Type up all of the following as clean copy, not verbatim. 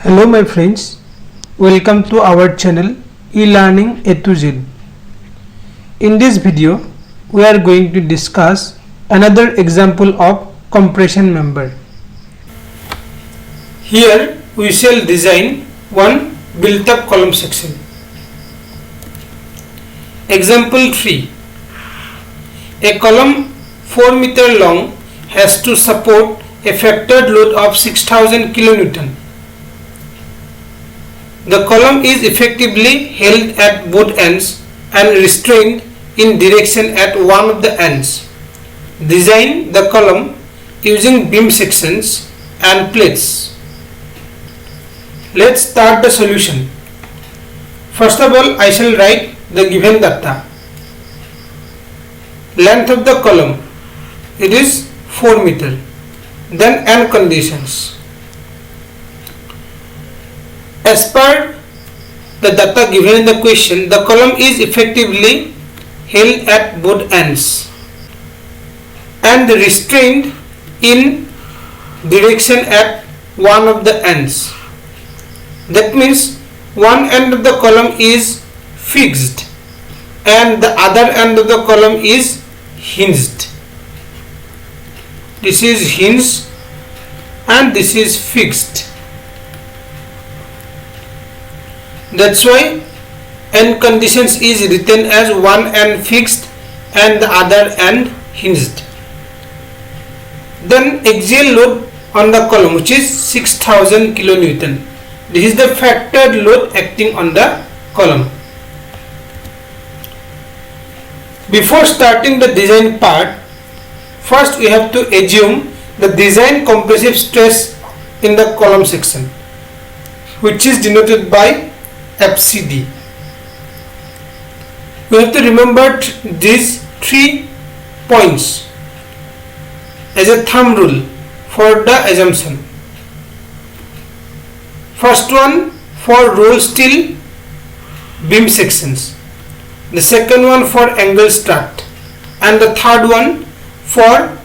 Hello my friends, welcome to our channel e-learning A to Z. In this video, we are going to discuss another example of compression member. Here we shall design one built-up column section. Example 3. A column 4 meter long has to support a factored load of 6000 kN. The column is effectively held at both ends and restrained in direction at one of the ends. Design the column using beam sections and plates. Let's start the solution. First of all, I shall write the given data. Length of the column, it is 4 meter. Then end conditions. As per the data given in the question, the column is effectively held at both ends and restrained in direction at one of the ends. That means one end of the column is fixed and the other end of the column is hinged. This is hinged and this is fixed. That's why end conditions is written as one end fixed and the other end hinged. Then axial load on the column, which is 6000 kN. This is the factored load acting on the column. Before starting the design part, first we have to assume the design compressive stress in the column section, which is denoted by FCD. We have to remember these 3 points as a thumb rule for the assumption. First one for roll steel beam sections, the second one for angle strut, and the third one for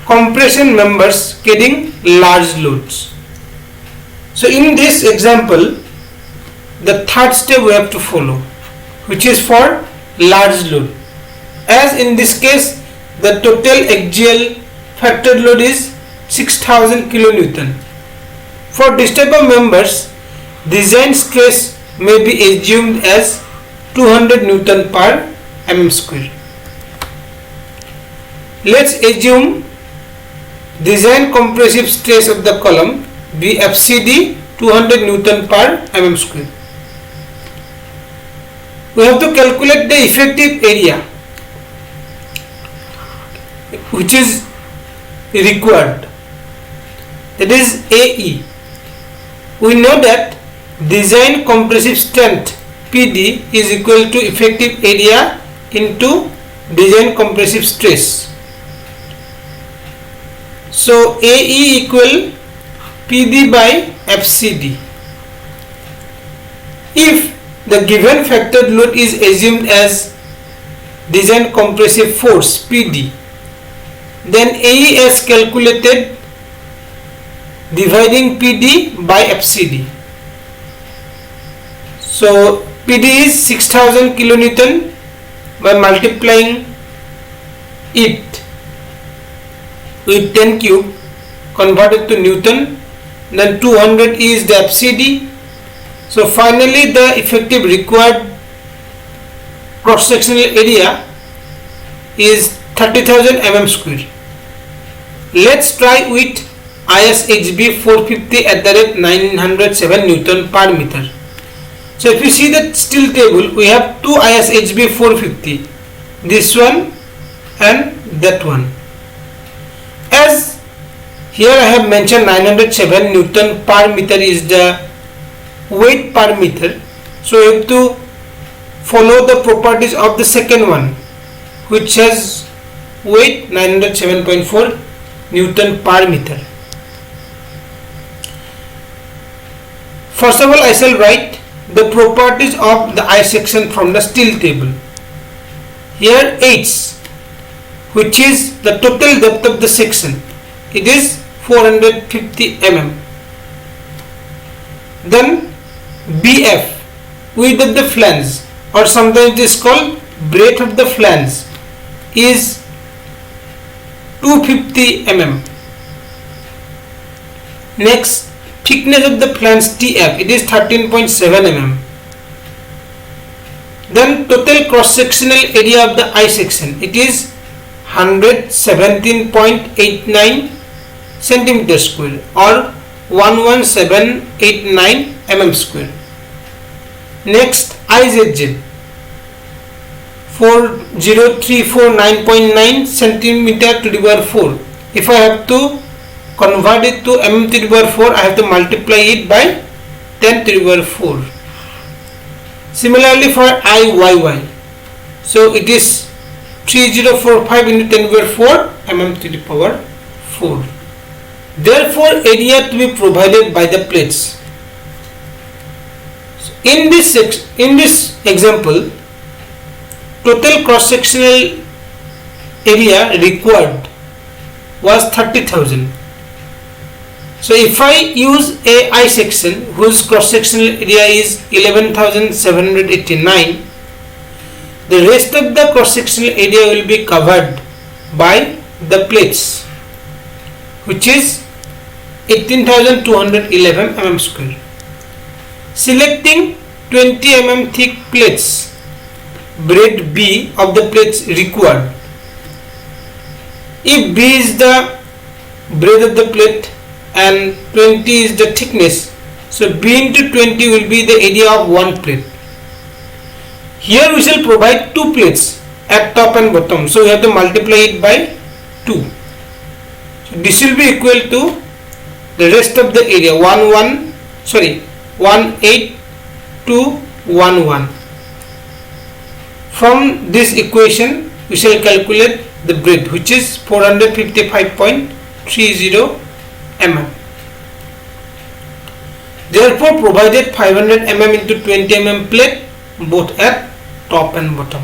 compression members carrying large loads. So in this example, the third step we have to follow, which is for large load. As in this case, the total axial factored load is 6000 kN. For this type of members, design stress may be assumed as 200 Newton per mm square. Let's assume design compressive stress of the column be FCD 200 Newton per mm square. We have to calculate the effective area which is required, that is AE. We know that design compressive strength PD is equal to effective area into design compressive stress. So AE equal PD by FCD. If the given factored load is assumed as design compressive force PD, then AE is calculated dividing PD by FCD. So PD is 6000 kN. By multiplying it with 10 cube converted to Newton, then 200 is the FCD. So finally the effective required cross sectional area is 30,000 mm square. Let's try with ISHB 450 at the rate 907 Newton per meter. So if you see the steel table, we have two ISHB 450, this one and that one. As here I have mentioned 907 Newton per meter is the weight per meter, so you have to follow the properties of the second one, which has weight 907.4 Newton per meter. First of all, I shall write the properties of the I section from the steel table. Here H, which is the total depth of the section, it is 450 mm. Then BF, width of the flange, or sometimes it is called breadth of the flange, is 250 mm. Next, thickness of the flange TF, it is 13.7 mm. Then total cross sectional area of the I section, it is 117.89 centimeter square or 11789 mm square. Next, IZZ 40349.9 centimeter to the power 4. If I have to convert it to mm to the power 4, I have to multiply it by 10 to the power 4. Similarly for IYY, so it is 3045 into 10 to the power 4 mm to the power 4. Therefore, area to be provided by the plates. In this example, total cross sectional area required was 30,000. So if I use a I section whose cross sectional area is 11,789, the rest of the cross sectional area will be covered by the plates, which is 18,211 mm square. Selecting 20 mm thick plates, breadth B of the plates required. If B is the breadth of the plate and 20 is the thickness, so B into 20 will be the area of one plate. Here we shall provide two plates at top and bottom, so we have to multiply it by 2. So this will be equal to the rest of the area 18211. From this equation we shall calculate the breadth, which is 455.30 mm. Therefore, provided 500 mm into 20 mm plate both at top and bottom.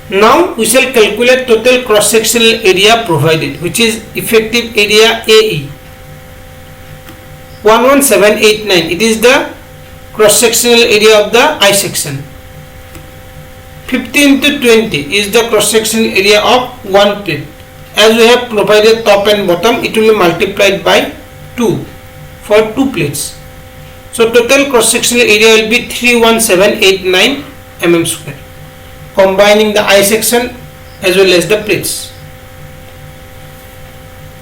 Now we shall calculate total cross sectional area provided, which is effective area AE 11789. It is the cross sectional area of the I section. 50 into 20 is the cross sectional area of one plate. As we have provided top and bottom, it will be multiplied by 2 for two plates. So total cross sectional area will be 31789 mm square, combining the I section as well as the plates.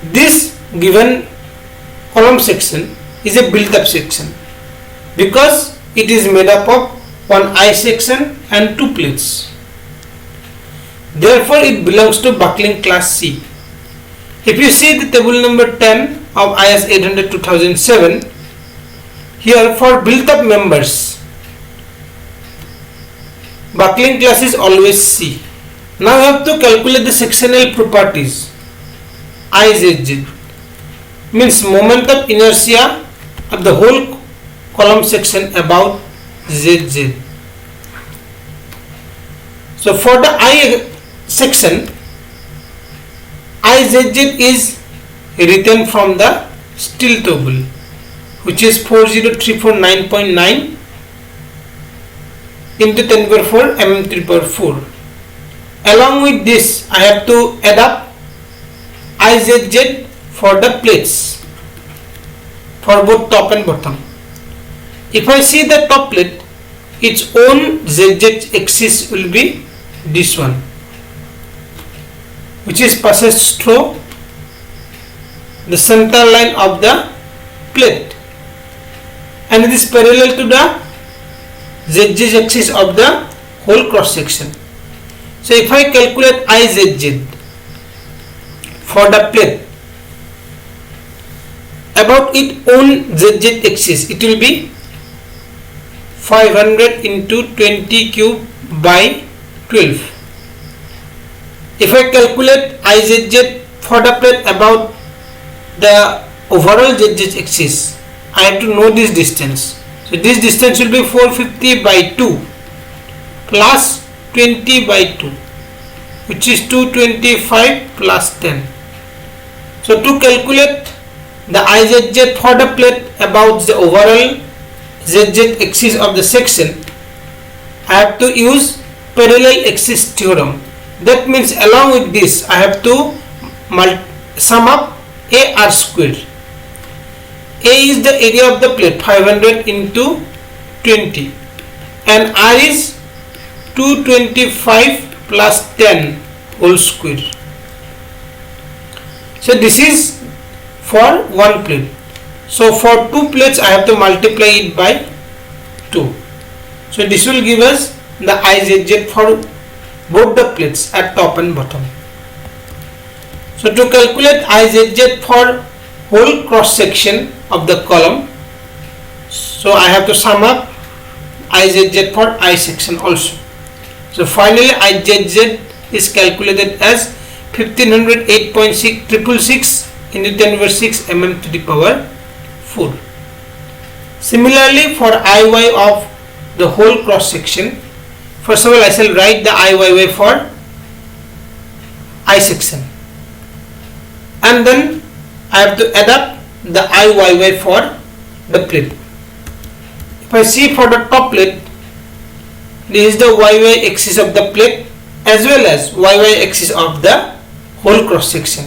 This given column section is a built up section because it is made up of one I section and two plates. Therefore, it belongs to buckling class C. If you see the table number 10 of IS 800-2007, here for built up members, buckling class is always C. Now I have to calculate the sectional properties. IZZ means moment of inertia of the whole column section about ZZ. So for the I section, IZZ is written from the steel table, which is 40349.9 into 10 power 4 mm 3 power 4. Along with this, I have to add up IZZ for the plates for both top and bottom. If I see the top plate, its own ZZ axis will be this one, which is passes through the center line of the plate, and it is parallel to the ZZ axis of the whole cross section. So if I calculate IZZ for the plate about its own ZZ axis, it will be 500 into 20 cube by 12. If I calculate IZZ for the plate about the overall ZZ axis, I have to know this distance. So this distance will be 450 by 2 plus 20 by 2, which is 225 plus 10. So to calculate the IZZ for the plate about the overall ZZ axis of the section, I have to use parallel axis theorem. That means along with this I have to sum up AR square. A is the area of the plate, 500 into 20, and R is 225 plus 10 whole square. So this is for one plate. So for two plates I have to multiply it by 2. So this will give us the IZZ for both the plates at top and bottom. So to calculate IZZ for whole cross section of the column, so I have to sum up IZZ for I section also. So finally IZZ is calculated as 1508.666 into 10 over 6 mm to the power 4. Similarly for IY of the whole cross section, first of all I shall write the IYY for I section, and then I have to add up the IYY for the plate. If I see for the top plate, this is the YY axis of the plate as well as YY axis of the whole cross section.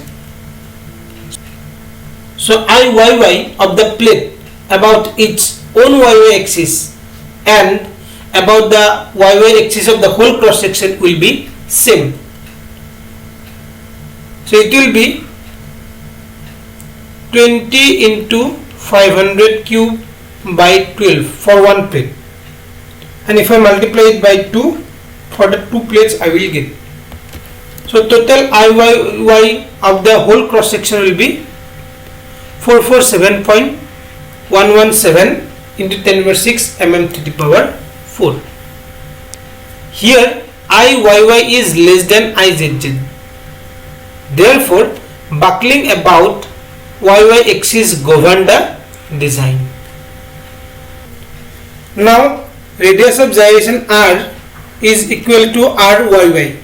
So IYY of the plate about its own YY axis and about the YY axis of the whole cross section will be same. So it will be 20 into 500 cube by 12 for one plate, and if I multiply it by 2 for the two plates I will get. So total IYY of the whole cross section will be 447.117 into 10 over 6 mm to the power 4. Here IYY is less than IZZ. Therefore buckling about YY axis govern the design. Now radius of gyration R is equal to RYY,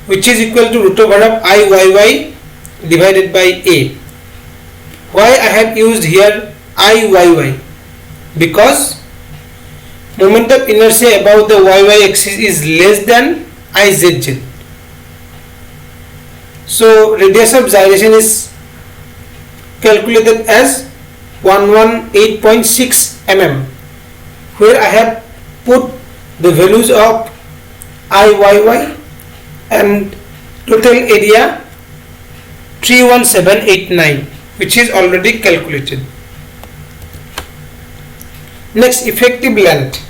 which is equal to root over of IYY divided by A. Why I have used here IYY? Because moment of inertia above the YY axis is less than IZZ. So radius of gyration is calculated as 118.6 mm, where I have put the values of IYY and total area 31789, which is already calculated. Next, effective length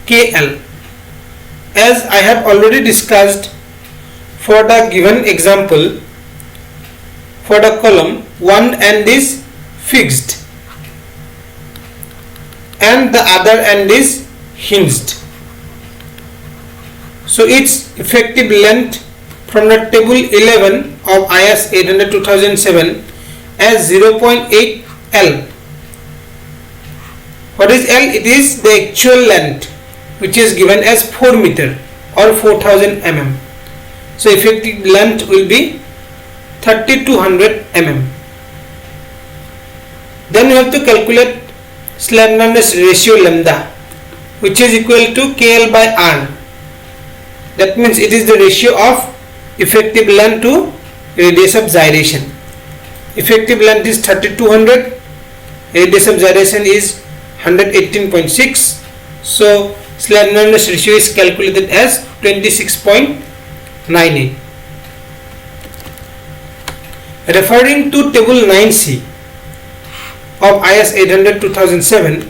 KL. As I have already discussed for the given example, for the column one end is fixed and the other end is hinged. So its effective length from the table 11 of IS 800-2007 as 0.8 L. What is L? It is the actual length, which is given as 4 meter or 4000 mm. So effective length will be 3200 mm. Then we have to calculate slenderness ratio lambda, which is equal to KL by R. That means it is the ratio of effective length to radius of gyration. Effective length is 3200, radius of gyration is 118.6. So slenderness ratio is calculated as 26.98. Referring to table 9C of IS 800-2007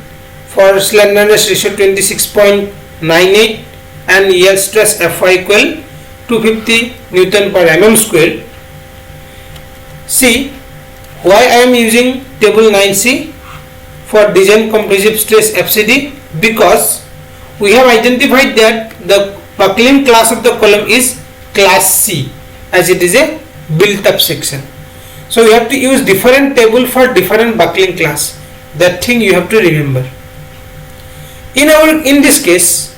for slenderness ratio 26.98 and yield stress Fy equal 250 Newton per mm square. See why I am using table 9C for design compressive stress FCD, because we have identified that the buckling class of the column is class C, as it is a built up section. So we have to use different table for different buckling class. That thing you have to remember. In this case,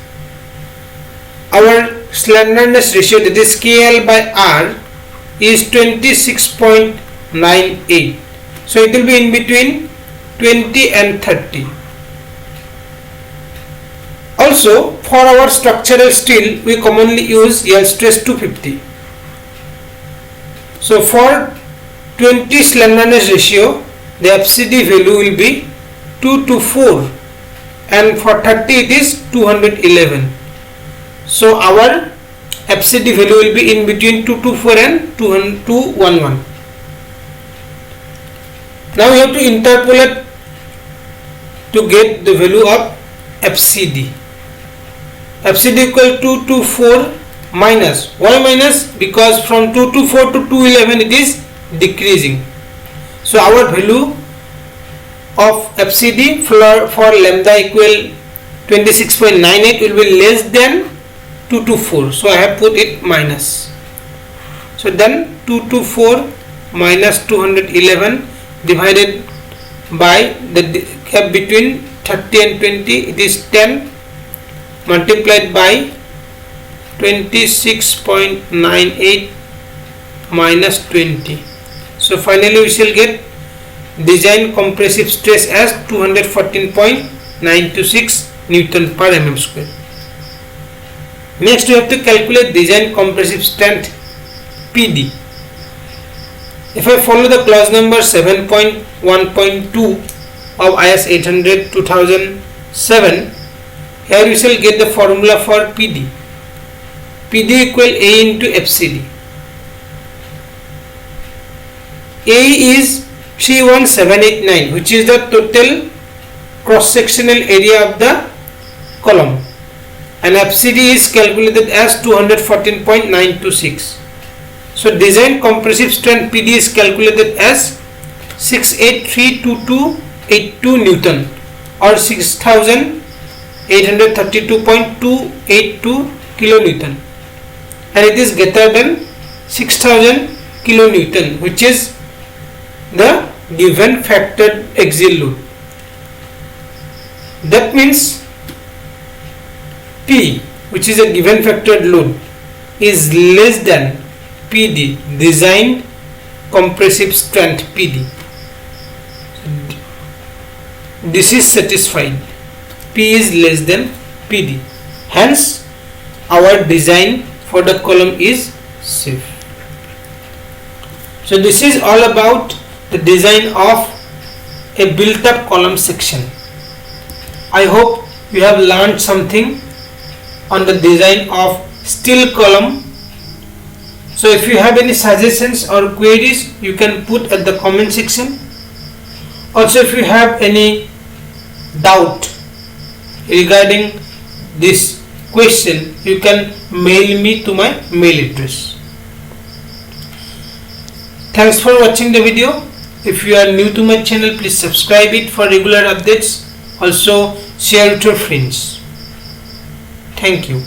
our slenderness ratio, that is KL by R, is 26.98. So it will be in between 20 and 30. Also, for our structural steel, we commonly use yield stress 250. So, for 20 slenderness ratio, the FCD value will be 2 to 4, and for 30 it is 211. So, our FCD value will be in between 224 and 211. Now we have to interpolate to get the value of FCD. FCD equal to 224 minus. Why minus? Because from 224 to 211 it is decreasing. So our value of FCD for lambda equal 26.98 will be less than 224. So I have put it minus. So then 224 minus 211 divided by the gap between 30 and 20, it is 10 multiplied by 26.98 minus 20. So finally we shall get design compressive stress as 214.926 Newton per mm square. Next we have to calculate design compressive strength PD. If I follow the clause number 7.1.2 of IS 800/2007, here we shall get the formula for PD. PD equal A into FCD. A is 31789, which is the total cross-sectional area of the column, and FCD is calculated as 214.926. So design compressive strength PD is calculated as 6832282 Newton or 6832.282 kilonewton, and it is greater than 6000 kilonewton, which is the given factored axial load. That means P, which is a given factored load, is less than PD, designed compressive strength PD. This is satisfied. P is less than PD. Hence, our design for the column is safe. So this is all about the design of a built-up column section. I hope you have learned something on the design of steel column. So if you have any suggestions or queries, you can put at the comment section. Also, if you have any doubt regarding this question, you can mail me to my mail address. Thanks for watching the video. If you are new to my channel, please subscribe it for regular updates. Also share with your friends. Thank you.